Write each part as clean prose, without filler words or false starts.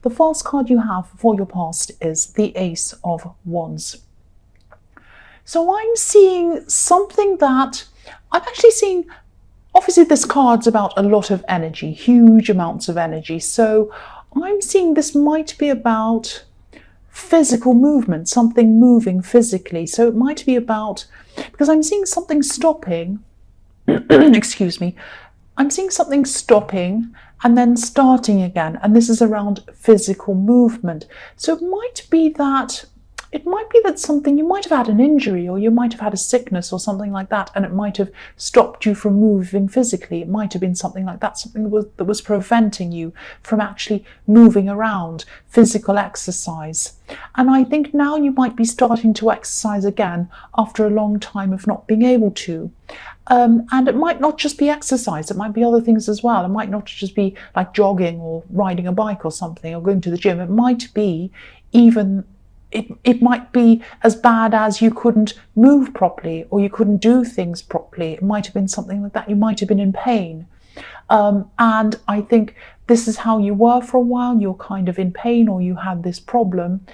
The first card you have for your past is the Ace of Wands. So I'm seeing something that I'm actually seeing. Obviously, this card's about a lot of energy, huge amounts of energy. So I'm seeing this might be about physical movement, something moving physically. So it might be about, because I'm seeing something stopping, excuse me, I'm seeing something stopping and then starting again. And this is around physical movement. So it might be that something, you might have had an injury or you might have had a sickness or something like that, and it might have stopped you from moving physically. It might have been something like that, something that was preventing you from actually moving around, physical exercise. And I think now you might be starting to exercise again after a long time of not being able to. And it might not just be exercise, it might be other things as well. It might not just be like jogging or riding a bike or something or going to the gym. It might be even it might be as bad as you couldn't move properly or you couldn't do things properly. It might have been something like that. You might have been in pain. And I think this is how you were for a while. You're kind of in pain or you had this problem.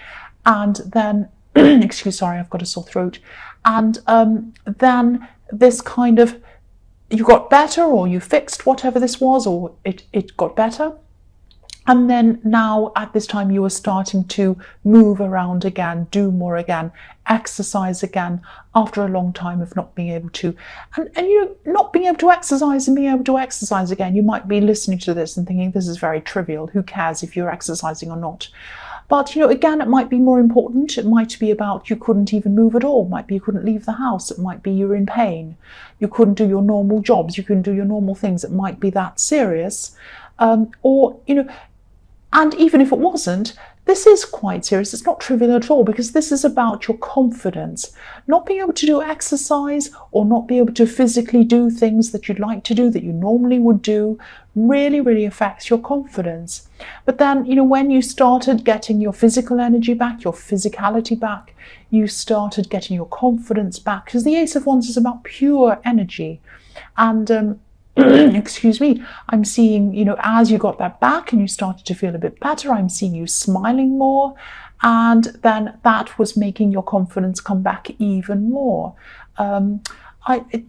And then, sorry, I've got a sore throat. And then this kind of, you got better or you fixed whatever this was, or it got better. And then now at this time you are starting to move around again, do more again, exercise again after a long time of not being able to. And you know, not being able to exercise and being able to exercise again, you might be listening to this and thinking this is very trivial. Who cares if you're exercising or not? But, you know, again, it might be more important. It might be about you couldn't even move at all. It might be you couldn't leave the house. It might be you're in pain. You couldn't do your normal jobs. You couldn't do your normal things. It might be that serious. Or, you know, and even if it wasn't, this is quite serious. It's not trivial at all, because this is about your confidence. Not being able to do exercise or not be able to physically do things that you'd like to do, that you normally would do, really, really affects your confidence. But then, you know, when you started getting your physical energy back, your physicality back, you started getting your confidence back, because the Ace of Wands is about pure energy. And excuse me, I'm seeing, you know, as you got that back and you started to feel a bit better, I'm seeing you smiling more, and then that was making your confidence come back even more.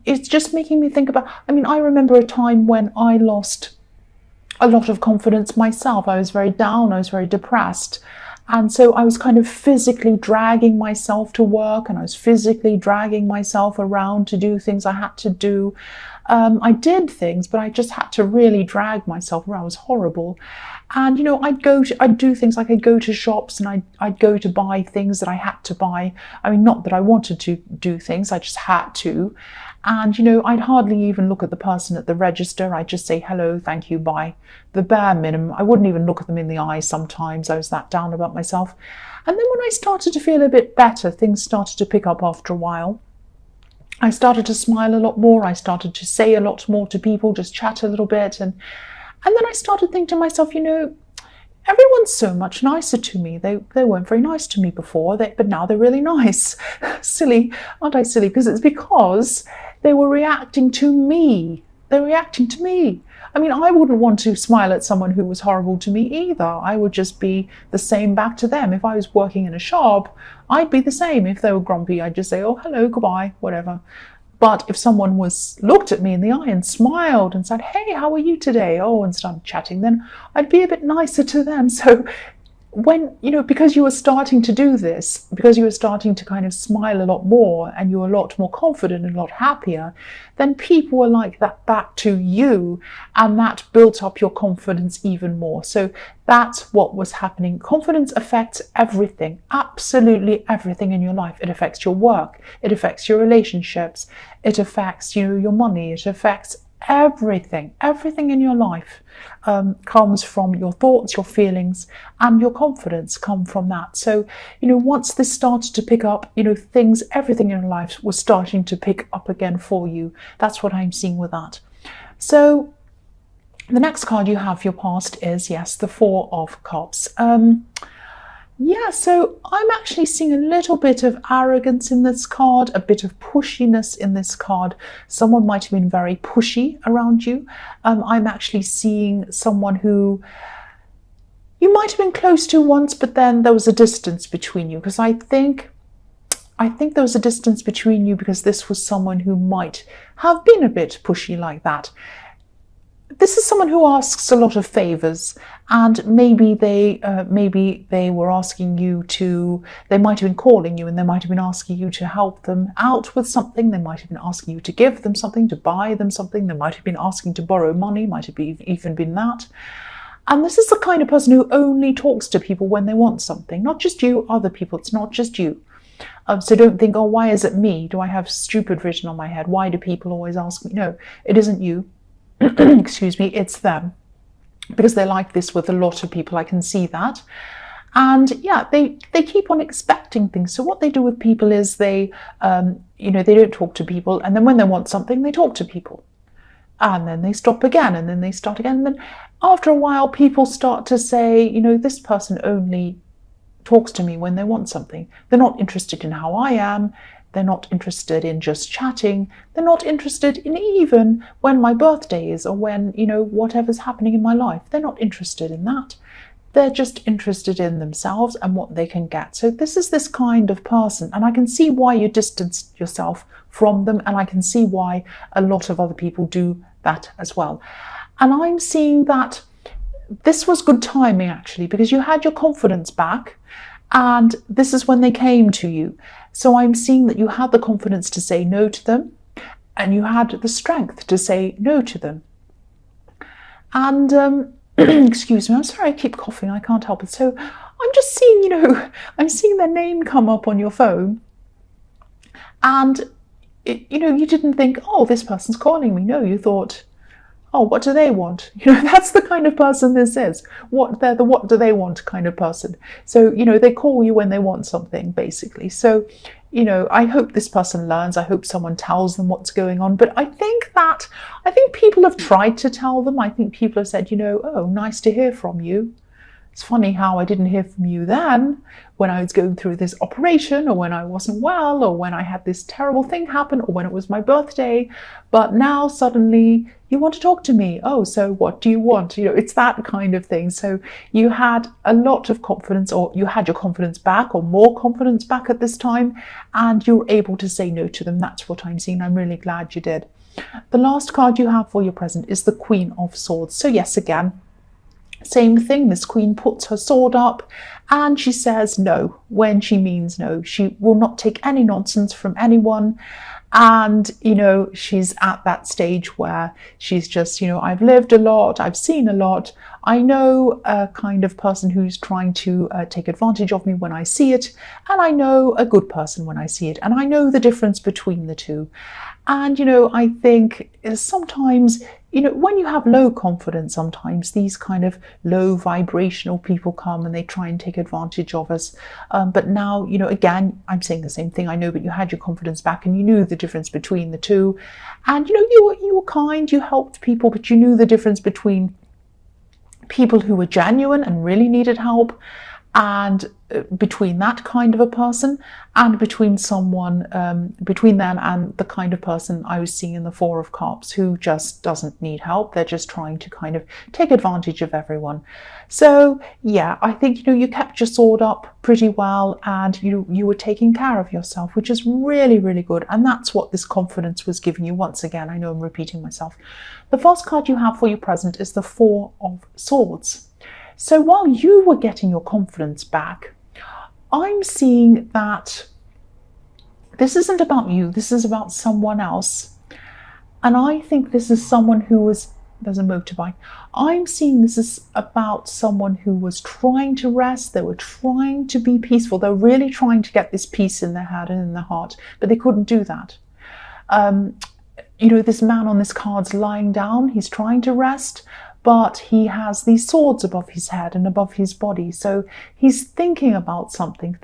It's just making me think about, I mean, I remember a time when I lost a lot of confidence myself. I was very down, I was very depressed. And so I was kind of physically dragging myself to work, and I was physically dragging myself around to do things I had to do. I did things, but I just had to really drag myself around. It was horrible. And, you know, I'd do things like I'd go to shops and I'd go to buy things that I had to buy. I mean, not that I wanted to do things, I just had to. And, you know, I'd hardly even look at the person at the register. I'd just say, hello, thank you, bye. The bare minimum. I wouldn't even look at them in the eye sometimes. I was that down about myself. And then when I started to feel a bit better, things started to pick up after a while. I started to smile a lot more. I started to say a lot more to people, just chat a little bit. And then I started thinking to myself, you know, everyone's so much nicer to me. They weren't very nice to me before, but now they're really nice. Silly, aren't I silly? Because they were reacting to me. They're reacting to me. I mean, I wouldn't want to smile at someone who was horrible to me either. I would just be the same back to them. If I was working in a shop, I'd be the same. If they were grumpy, I'd just say, oh, hello, goodbye, whatever. But if someone looked at me in the eye and smiled and said, hey, how are you today? Oh, and started chatting, then I'd be a bit nicer to them. So when, you know, because you were starting to do this, because you were starting to kind of smile a lot more and you were a lot more confident and a lot happier, then people were like that back to you, and that built up your confidence even more. So that's what was happening. Confidence affects everything, absolutely everything in your life. It affects your work, it affects your relationships, it affects, you know, your money, it affects everything in your life comes from your thoughts, your feelings, and your confidence come from that. So, you know, once this started to pick up, you know, everything in your life was starting to pick up again for you. That's what I'm seeing with that. So the next card you have for your past is, yes, the Four of Cups. Yeah, so I'm actually seeing a little bit of arrogance in this card, a bit of pushiness in this card. Someone might have been very pushy around you. I'm actually seeing someone who you might have been close to once, but then there was a distance between you, because I think there was a distance between you because this was someone who might have been a bit pushy like that. This is someone who asks a lot of favors, and maybe they were asking you to, they might have been calling you and they might have been asking you to help them out with something. They might have been asking you to give them something, to buy them something. They might have been asking to borrow money, might have even been that. And this is the kind of person who only talks to people when they want something, not just you, other people. It's not just you. So don't think, oh, why is it me? Do I have stupid vision on my head? Why do people always ask me? No, it isn't you. Excuse me, it's them, because they're like this with a lot of people. I can see that. And yeah, they keep on expecting things. So what they do with people is they don't talk to people, and then when they want something, they talk to people, and then they stop again, and then they start again. And then after a while, people start to say, this person only talks to me when they want something. They're not interested in how I am. They're not interested in just chatting. They're not interested in even when my birthday is, or when, whatever's happening in my life. They're not interested in that. They're just interested in themselves and what they can get. So this is this kind of person, and I can see why you distanced yourself from them, and I can see why a lot of other people do that as well. And I'm seeing that this was good timing, actually, because you had your confidence back, and this is when they came to you. So I'm seeing that you had the confidence to say no to them, and you had the strength to say no to them. And excuse me, I'm sorry I keep coughing, I can't help it. So I'm just seeing, I'm seeing their name come up on your phone, and you didn't think, oh, this person's calling me. No, you thought, oh, what do they want? That's the kind of person this is. They're the what do they want kind of person. So, they call you when they want something, basically. So, I hope this person learns. I hope someone tells them what's going on. But I think people have tried to tell them. I think people have said, oh, nice to hear from you. It's funny how I didn't hear from you then, when I was going through this operation, or when I wasn't well, or when I had this terrible thing happen, or when it was my birthday. But now suddenly you want to talk to me. Oh, so what do you want? It's that kind of thing. So you had a lot of confidence, or you had your confidence back, or more confidence back at this time, and you were able to say no to them. That's what I'm seeing. I'm really glad you did. The last card you have for your present is the Queen of Swords. So yes, again, same thing. This queen puts her sword up and she says no when she means no. She will not take any nonsense from anyone. And, she's at that stage where she's just, I've lived a lot, I've seen a lot. I know a kind of person who's trying to take advantage of me when I see it. And I know a good person when I see it. And I know the difference between the two. And, I think sometimes, when you have low confidence, sometimes these kind of low vibrational people come and they try and take advantage of us. But now, again, I'm saying the same thing. I know, but you had your confidence back and you knew the difference between the two. And, you were kind, you helped people, but you knew the difference between people who were genuine and really needed help, and between that kind of a person, and between them and the kind of person I was seeing in the Four of Cups, who just doesn't need help. They're just trying to kind of take advantage of everyone. So yeah, I think, you kept your sword up pretty well, and you were taking care of yourself, which is really, really good. And that's what this confidence was giving you. Once again, I know I'm repeating myself. The first card you have for your present is the Four of Swords. So while you were getting your confidence back, I'm seeing that this isn't about you, this is about someone else. And I think this is someone who was, there's a motorbike. I'm seeing this is about someone who was trying to rest, they were trying to be peaceful, they were really trying to get this peace in their head and in their heart, but they couldn't do that. This man on this card's lying down, he's trying to rest, but he has these swords above his head and above his body. So he's thinking about something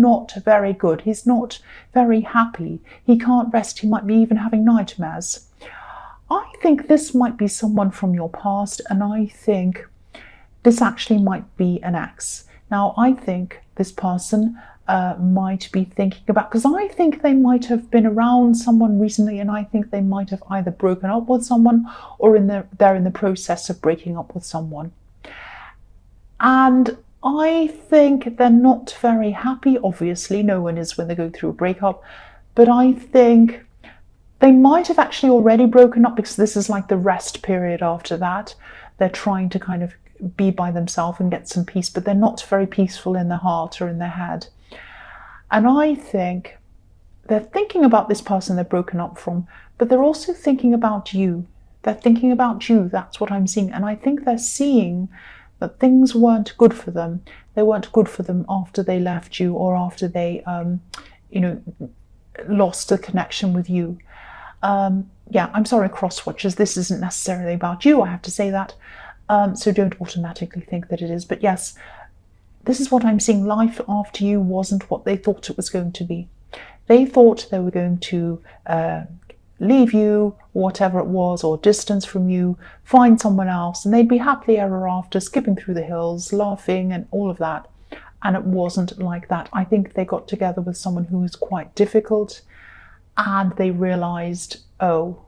not very good. He's not very happy. He can't rest. He might be even having nightmares. I think this might be someone from your past, and I think this actually might be an ex. Now, I think this person might be thinking about, because I think they might have been around someone recently, and I think they might have either broken up with someone, or they're in the process of breaking up with someone. And I think they're not very happy. Obviously, no one is when they go through a breakup. But I think they might have actually already broken up, because this is like the rest period after that. They're trying to kind of be by themselves and get some peace, but they're not very peaceful in their heart or in their head. And I think they're thinking about this person they're broken up from, but they're also thinking about you. They're thinking about you. That's what I'm seeing. And I think they're seeing that things weren't good for them. They weren't good for them after they left you, or after they, lost the connection with you. Yeah, I'm sorry, cross-watchers. This isn't necessarily about you. I have to say that. So don't automatically think that it is. But yes, this is what I'm seeing. Life after you wasn't what they thought it was going to be. They thought they were going to leave you, whatever it was, or distance from you, find someone else, and they'd be happily ever after, skipping through the hills, laughing and all of that. And it wasn't like that. I think they got together with someone who was quite difficult, and they realized, oh,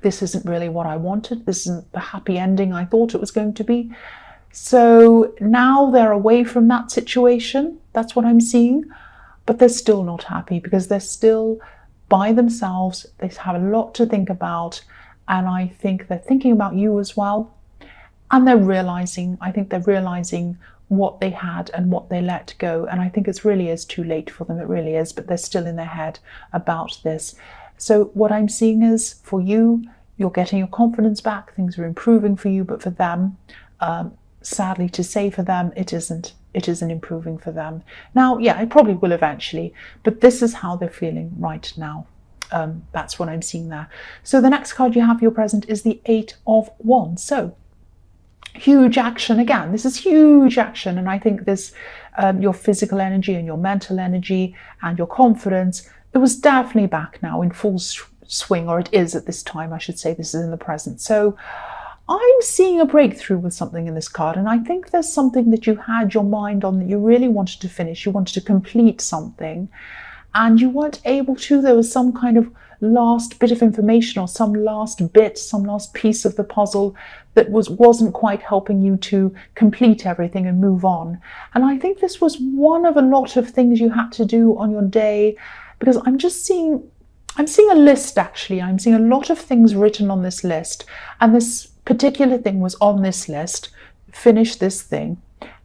this isn't really what I wanted. This isn't the happy ending I thought it was going to be. So now they're away from that situation. That's what I'm seeing. But they're still not happy, because they're still by themselves. They have a lot to think about. And I think they're thinking about you as well. And I think they're realizing what they had and what they let go. And I think it really is too late for them. It really is. But they're still in their head about this. So what I'm seeing is, for you, you're getting your confidence back. Things are improving for you. But for them, sadly to say, for them, it isn't improving for them. Now, yeah, it probably will eventually, but this is how they're feeling right now. That's what I'm seeing there. So the next card you have for your present is the 8 of Wands. So huge action again. This is huge action. And I think this, your physical energy and your mental energy and your confidence, it was definitely back now in full swing, or it is at this time, I should say. This is in the present. So I'm seeing a breakthrough with something in this card, and I think there's something that you had your mind on that you really wanted to finish. You wanted to complete something, and you weren't able to. There was some kind of last bit of information, or some last bit, some last piece of the puzzle that wasn't quite helping you to complete everything and move on. And I think this was one of a lot of things you had to do on your day, because I'm seeing a list, actually. I'm seeing a lot of things written on this list, and this particular thing was on this list. Finish this thing,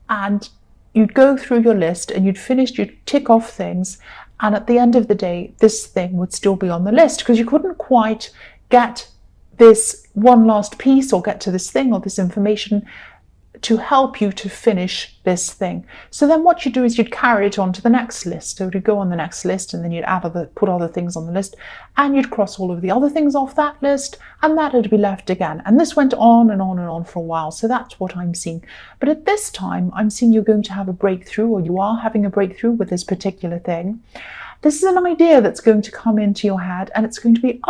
and you'd go through your list and you'd tick off things, and at the end of the day this thing would still be on the list, because you couldn't quite get this one last piece, or get to this thing or this information to help you to finish this thing. So then what you do is you'd carry it on to the next list. So you'd go on the next list, and then you'd put other things on the list, and you'd cross all of the other things off that list, and that would be left again. And this went on and on and on for a while. So that's what I'm seeing. But at this time, I'm seeing you're going to have a breakthrough, or you are having a breakthrough with this particular thing. This is an idea that's going to come into your head, and it's going to be,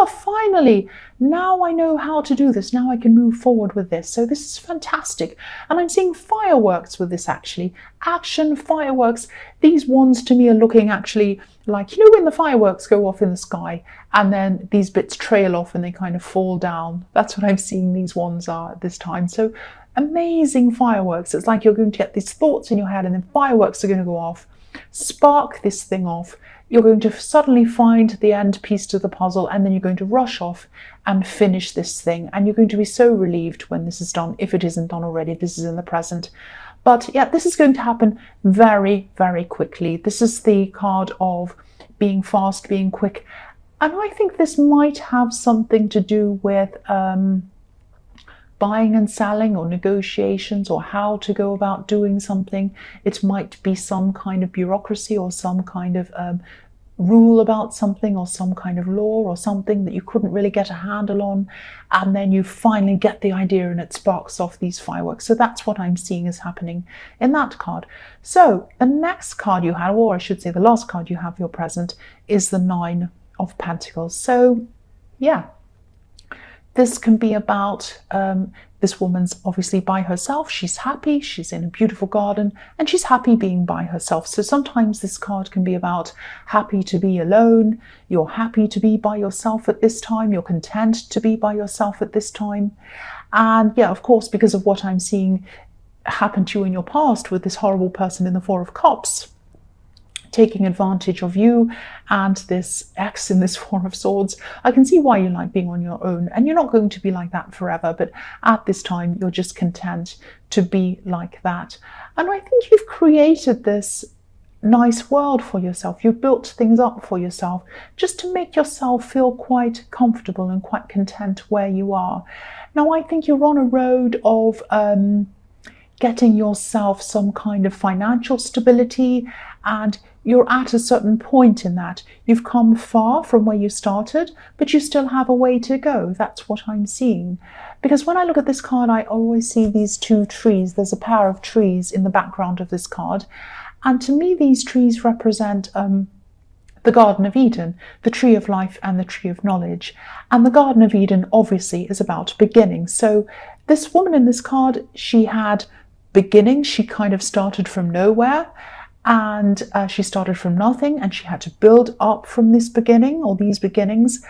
finally, now I know how to do this. Now I can move forward with this. So this is fantastic. And I'm seeing fireworks with this, actually. Action, fireworks. These ones to me are looking actually like, when the fireworks go off in the sky and then these bits trail off and they kind of fall down. That's what I'm seeing these ones are at this time. So amazing fireworks. It's like you're going to get these thoughts in your head, and then fireworks are going to go off, spark this thing off. You're going to suddenly find the end piece to the puzzle, and then you're going to rush off and finish this thing. And you're going to be so relieved when this is done, if it isn't done already. This is in the present. But yeah, this is going to happen very, very quickly. This is the card of being fast, being quick. And I think this might have something to do with buying and selling, or negotiations, or how to go about doing something. It might be some kind of bureaucracy, or some kind of rule about something, or some kind of law, or something that you couldn't really get a handle on, and then you finally get the idea and it sparks off these fireworks. So that's what I'm seeing is happening in that card. So the next card you have, or I should say the last card you have for your present, is the 9 of Pentacles. So yeah, this can be about this woman's obviously by herself. She's happy, she's in a beautiful garden, and she's happy being by herself. So sometimes this card can be about happy to be alone. You're happy to be by yourself at this time. You're content to be by yourself at this time. And yeah, of course, because of what I'm seeing, happened to you in your past with this horrible person in the Four of Cups taking advantage of you, and this ex in this Four of Swords. I can see why you like being on your own, and you're not going to be like that forever, but at this time you're just content to be like that. And I think you've created this nice world for yourself. You've built things up for yourself just to make yourself feel quite comfortable and quite content where you are. Now, I think you're on a road of getting yourself some kind of financial stability, and you're at a certain point in that. You've come far from where you started, but you still have a way to go. That's what I'm seeing. Because when I look at this card, I always see these two trees. There's a pair of trees in the background of this card. And to me, these trees represent the Garden of Eden, the tree of life and the tree of knowledge. And the Garden of Eden obviously is about beginning. So this woman in this card, she had beginning. She kind of started from nowhere, and she started from nothing, and she had to build up from this beginning, or these beginnings.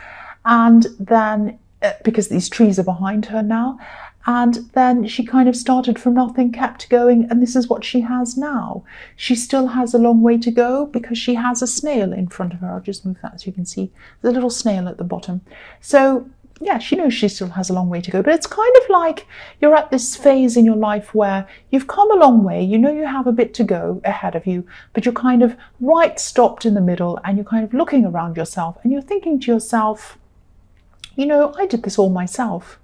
And then because these trees are behind her now, and then she kind of started from nothing, kept going, and this is what she has now. She still has a long way to go because she has a snail in front of her. I'll just move that so you can see the little snail at the bottom. So yeah, she knows she still has a long way to go, but it's kind of like you're at this phase in your life where you've come a long way, you know you have a bit to go ahead of you, but you're kind of right stopped in the middle, and you're kind of looking around yourself, and you're thinking to yourself, you know, I did this all myself.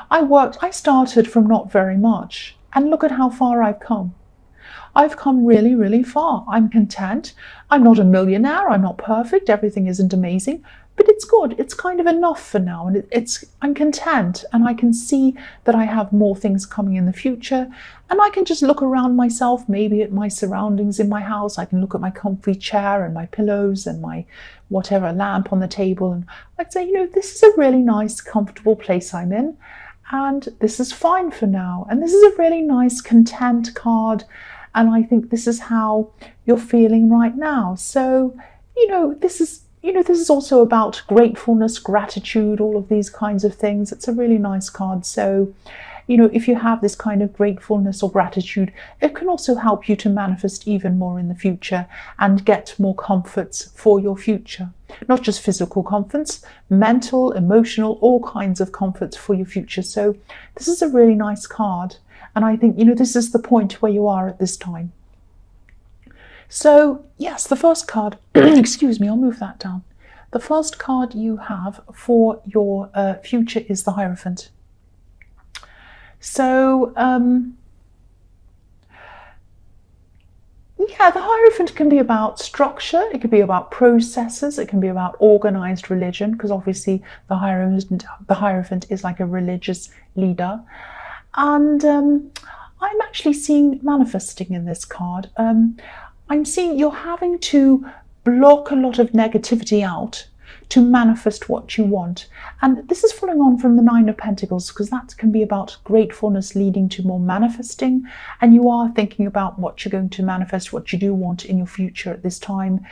I started from not very much, and look at how far I've come. I've come really, really far. I'm content. I'm not a millionaire. I'm not perfect. Everything isn't amazing, but it's good. It's kind of enough for now, and I'm content, and I can see that I have more things coming in the future, and I can just look around myself, maybe at my surroundings in my house. I can look at my comfy chair and my pillows and my whatever lamp on the table, and I'd say, you know, this is a really nice, comfortable place I'm in, and this is fine for now. And this is a really nice, content card, and I think this is how you're feeling right now. So, this is also about gratefulness, gratitude, all of these kinds of things. It's a really nice card. So, if you have this kind of gratefulness or gratitude, it can also help you to manifest even more in the future and get more comforts for your future. Not just physical comforts, mental, emotional, all kinds of comforts for your future. So this is a really nice card. And I think, this is the point where you are at this time. So yes, the first card, excuse me, I'll move that down. The first card you have for your future is the Hierophant. So, yeah, the Hierophant can be about structure, it can be about processes, it can be about organized religion, because obviously the Hierophant is like a religious leader. And I'm actually seeing manifesting in this card. I'm seeing you're having to block a lot of negativity out to manifest what you want. And this is following on from the Nine of Pentacles, because that can be about gratefulness leading to more manifesting. And you are thinking about what you're going to manifest, what you do want in your future at this time.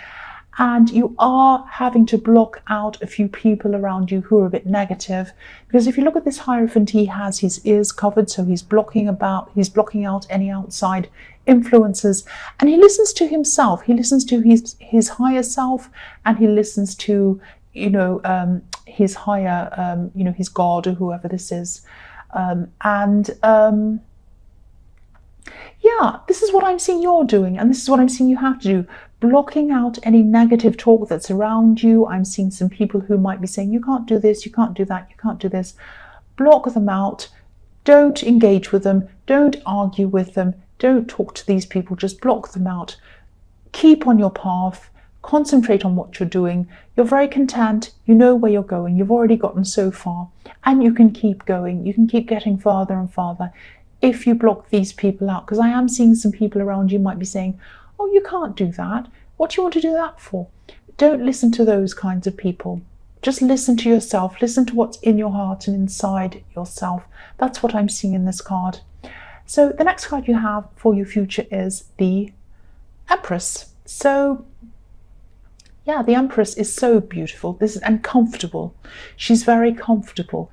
And you are having to block out a few people around you who are a bit negative. Because if you look at this Hierophant, he has his ears covered, so he's blocking out any outside influences. And he listens to himself. He listens to his higher self, and he listens to his higher, his God or whoever this is. Yeah, this is what I'm seeing you're doing, and this is what I'm seeing you have to do. Blocking out any negative talk that's around you. I'm seeing some people who might be saying, you can't do this, you can't do that, you can't do this. Block them out. Don't engage with them. Don't argue with them. Don't talk to these people. Just block them out. Keep on your path. Concentrate on what you're doing. You're very content. You know where you're going. You've already gotten so far, and you can keep going. You can keep getting farther and farther if you block these people out. Because I am seeing some people around you might be saying, oh, you can't do that. What do you want to do that for? Don't listen to those kinds of people. Just listen to yourself. Listen to what's in your heart and inside yourself. That's what I'm seeing in this card. So the next card you have for your future is the Empress. So yeah, the Empress is so beautiful and comfortable. She's very comfortable.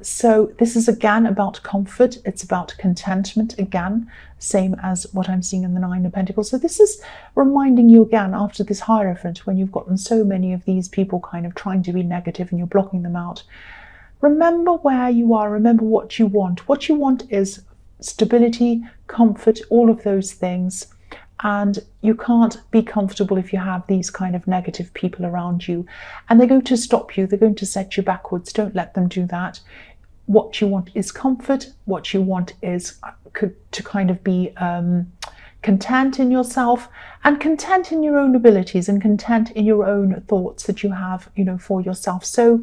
So this is again about comfort. It's about contentment again, same as what I'm seeing in the Nine of Pentacles. So this is reminding you again, after this Hierophant, when you've gotten so many of these people kind of trying to be negative and you're blocking them out. Remember where you are. Remember what you want. What you want is stability, comfort, all of those things. And you can't be comfortable if you have these kind of negative people around you, and they're going to stop you, they're going to set you backwards. Don't let them do that. What you want is comfort. What you want is to kind of be content in yourself, and content in your own abilities, and content in your own thoughts that you have, you know, for yourself. So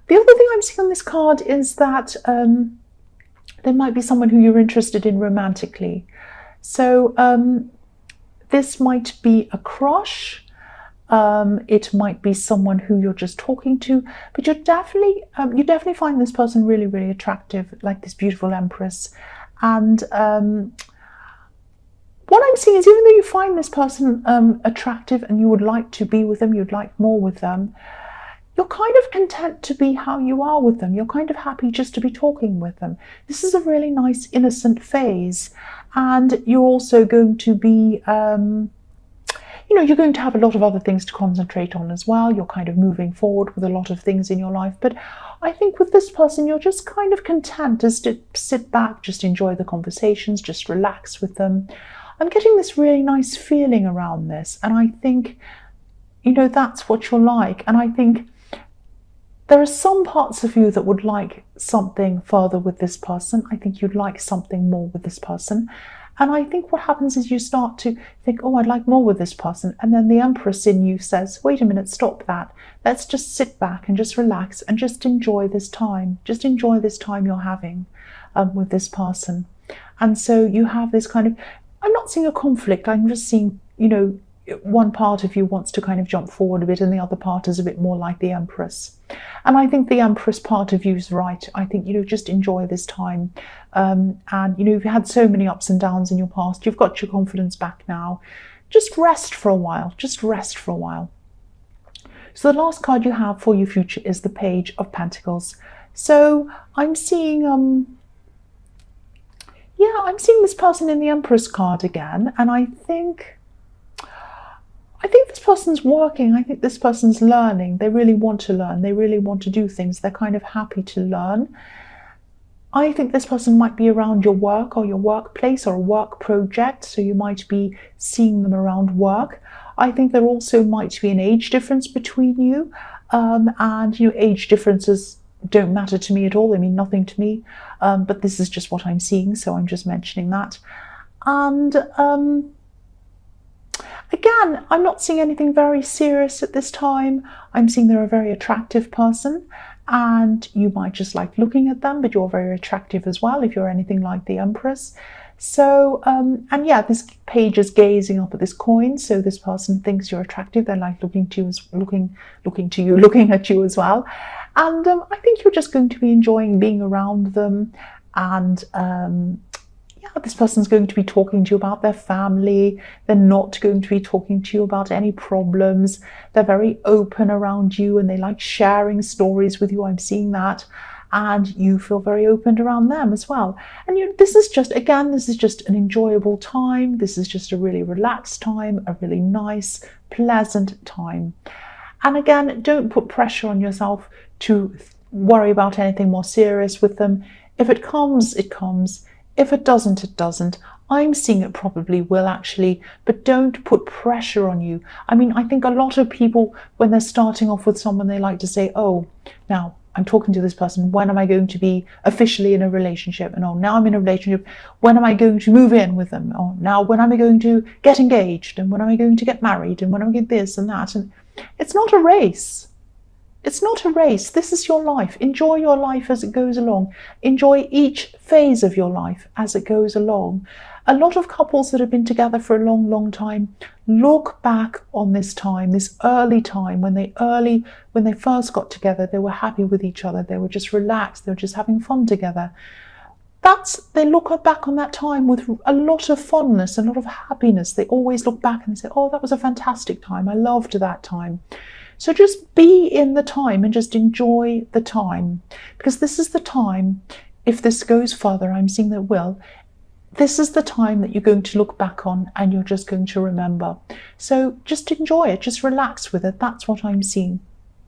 the other thing I'm seeing on this card is that there might be someone who you're interested in romantically. So this might be a crush, it might be someone who you're just talking to, but you definitely find this person really, really attractive, like this beautiful Empress. And what I'm seeing is, even though you find this person attractive and you would like to be with them, you'd like more with them, you're kind of content to be how you are with them. You're kind of happy just to be talking with them. This is a really nice, innocent phase. And you're also going to be, you know, you're going to have a lot of other things to concentrate on as well. You're kind of moving forward with a lot of things in your life. But I think with this person, you're just kind of content just to sit back, just enjoy the conversations, just relax with them. I'm getting this really nice feeling around this. And I think, you know, that's what you're like. And I think there are some parts of you that would like something further with this person. I think you'd like something more with this person. And I think what happens is you start to think, oh, I'd like more with this person. And then the Empress in you says, wait a minute, stop that. Let's just sit back and just relax and just enjoy this time. Just enjoy this time you're having with this person. And so you have this kind of, I'm not seeing a conflict. I'm just seeing, you know, one part of you wants to kind of jump forward a bit, and the other part is a bit more like the Empress. And I think the Empress part of you is right. I think, you know, just enjoy this time. And, you know, you've had so many ups and downs in your past. You've got your confidence back now. Just rest for a while. Just rest for a while. So the last card you have for your future is the Page of Pentacles. So I'm seeing, I'm seeing this person in the Empress card again. And I think this person's working. I think this person's learning. They really want to learn. They really want to do things. They're kind of happy to learn. I think this person might be around your work or your workplace or a work project. So you might be seeing them around work. I think there also might be an age difference between you. And, you know, age differences don't matter to me at all. They mean nothing to me. But this is just what I'm seeing. So I'm just mentioning that. And, again, I'm not seeing anything very serious at this time. I'm seeing they're a very attractive person, and you might just like looking at them, but you're very attractive as well if you're anything like the Empress. So, and yeah, this page is gazing up at this coin. So this person thinks you're attractive. They're like looking at you as well. And I think you're just going to be enjoying being around them. And this person's going to be talking to you about their family. They're not going to be talking to you about any problems. They're very open around you, and they like sharing stories with you. I'm seeing that. And you feel very open around them as well. And this is just an enjoyable time. This is just a really relaxed time, a really nice, pleasant time. And again, don't put pressure on yourself to worry about anything more serious with them. If it comes, it comes. If it doesn't, it doesn't. I'm seeing it probably will actually, but don't put pressure on you. I mean, I think a lot of people, when they're starting off with someone, they like to say, oh, now I'm talking to this person. When am I going to be officially in a relationship? And oh, now I'm in a relationship. When am I going to move in with them? Oh, now when am I going to get engaged? And when am I going to get married? And when am I going to this and that? And it's not a race. It's not a race. This is your life. Enjoy your life as it goes along. Enjoy each phase of your life as it goes along. A lot of couples that have been together for a long, long time look back on this time, this early time, when they first got together, they were happy with each other. They were just relaxed. They were just having fun together. They look back on that time with a lot of fondness, a lot of happiness. They always look back and say, oh, that was a fantastic time. I loved that time. So just be in the time and just enjoy the time, because this is the time, if this goes further, I'm seeing that it will, this is the time that you're going to look back on and you're just going to remember. So just enjoy it, just relax with it. That's what I'm seeing.